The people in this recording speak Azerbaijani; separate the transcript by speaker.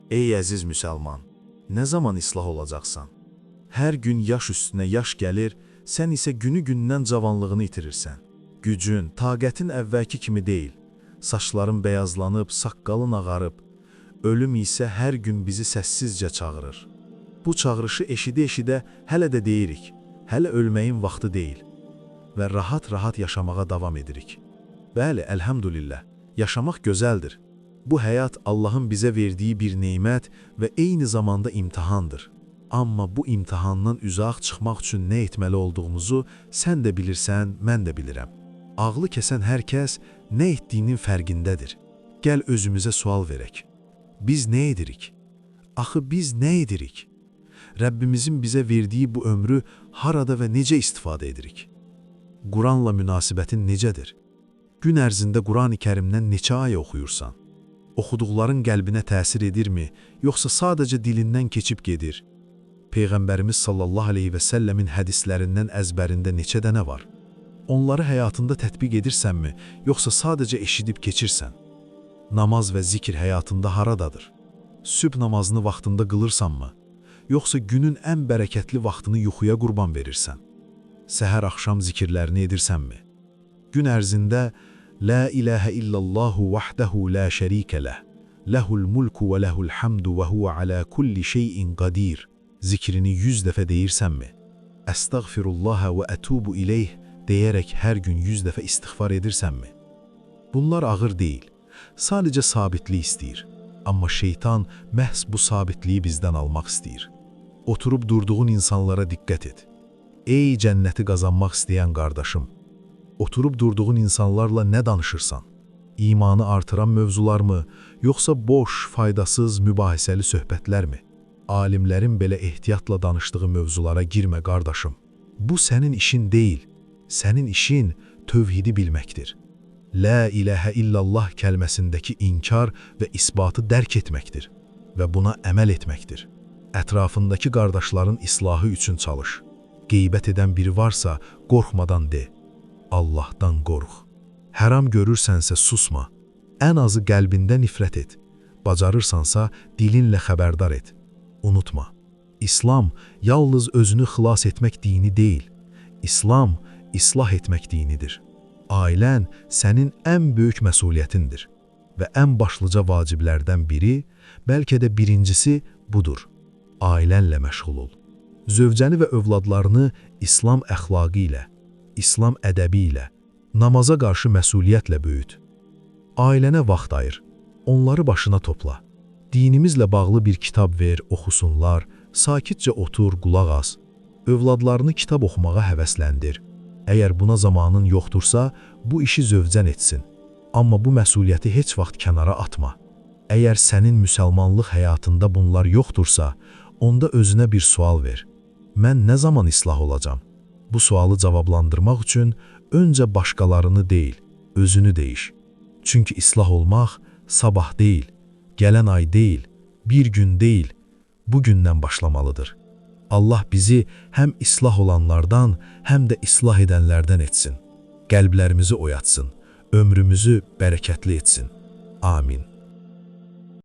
Speaker 1: Ey əziz müsəlman, nə zaman islah olacaqsan? Hər gün yaş üstünə yaş gəlir, sən isə günü-gündən cavanlığını itirirsən. Gücün, taqətin əvvəlki kimi deyil. Saçların bəyazlanıb, saqqalın ağarıb. Ölüm isə hər gün bizi səssizcə çağırır. Bu çağırışı eşidə-eşidə hələ də deyirik, hələ ölməyin vaxtı deyil. Və rahat-rahat yaşamağa davam edirik. Bəli, əlhəmdülillah, yaşamaq gözəldir. Bu həyat Allahın bizə verdiyi bir neymət və eyni zamanda imtahandır. Amma bu imtahandan uzaq çıxmaq üçün nə etməli olduğumuzu sən də bilirsən, mən də bilirəm. Ağlı kəsən hər kəs nə etdiyinin fərqindədir. Gəl özümüzə sual verək. Biz nə edirik? Axı biz nə edirik? Rəbbimizin bizə verdiyi bu ömrü harada və necə istifadə edirik? Quranla münasibətin necədir? Gün ərzində Qurani Kərimdən neçə ayə oxuyursan? Oxuduqların qəlbinə təsir edirmi, yoxsa sadəcə dilindən keçib gedir? Peyğəmbərimiz sallallahu aleyhi və səlləmin hədislərindən əzbərində neçə dənə var? Onları həyatında tətbiq edirsənmi, yoxsa sadəcə eşidib keçirsən? Namaz və zikir həyatında haradadır? Sübh namazını vaxtında qılırsanmı? Yoxsa günün ən bərəkətli vaxtını yuxuya qurban verirsən? Səhər axşam zikirlərini edirsənmi? Gün ərzində La ilahə illallahu vahdehu la şərikə ləh, ləhul mulku və ləhul hamdu və huvə alə kulli şeyin qadir zikrini 100 dəfə deyirsənmi? Əstəğfirullaha və ətubu ileyh deyərək hər gün 100 dəfə istiğfar edirsənmi? Bunlar ağır deyil, sadəcə sabitlik istəyir. Amma şeytan məhz bu sabitliyi bizdən almaq istəyir. Oturub durduğun insanlara diqqət et. Ey cənnəti qazanmaq istəyən qardaşım! Oturub durduğun insanlarla nə danışırsan? İmanı artıran mövzularmı, yoxsa boş, faydasız, mübahisəli söhbətlərmi? Alimlərin belə ehtiyatla danışdığı mövzulara girmə, qardaşım. Bu sənin işin deyil, sənin işin tövhidi bilməkdir. La ilahə illallah kəlməsindəki inkar və isbatı dərk etməkdir və buna əməl etməkdir. Ətrafındakı qardaşların islahı üçün çalış. Qeybət edən biri varsa, qorxmadan de. Allahdan qorx. Həram görürsənsə susma. Ən azı qəlbində nifrət et. Bacarırsansa dilinlə xəbərdar et. Unutma. İslam yalnız özünü xilas etmək dini deyil. İslam islah etmək dinidir. Ailən sənin ən böyük məsuliyyətindir və ən başlıca vaciblərdən biri, bəlkə də birincisi budur. Ailənlə məşğul ol. Zövcəni və övladlarını İslam əxlaqı ilə, İslam ədəbi ilə, namaza qarşı məsuliyyətlə böyüt. Ailənə vaxt ayır, onları başına topla. Dinimizlə bağlı bir kitab ver, oxusunlar, sakitcə otur, qulaq as. Övladlarını kitab oxumağa həvəsləndir. Əgər buna zamanın yoxdursa, bu işi zövcən etsin. Amma bu məsuliyyəti heç vaxt kənara atma. Əgər sənin müsəlmanlıq həyatında bunlar yoxdursa, onda özünə bir sual ver. Mən nə zaman islah olacam? Bu sualı cavablandırmaq üçün öncə başqalarını deyil, özünü deyiş. Çünki islah olmaq sabah deyil, gələn ay deyil, bir gün deyil, bu gündən başlamalıdır. Allah bizi həm islah olanlardan, həm də islah edənlərdən etsin. Qəlblərimizi oyatsın, ömrümüzü bərəkətli etsin. Amin.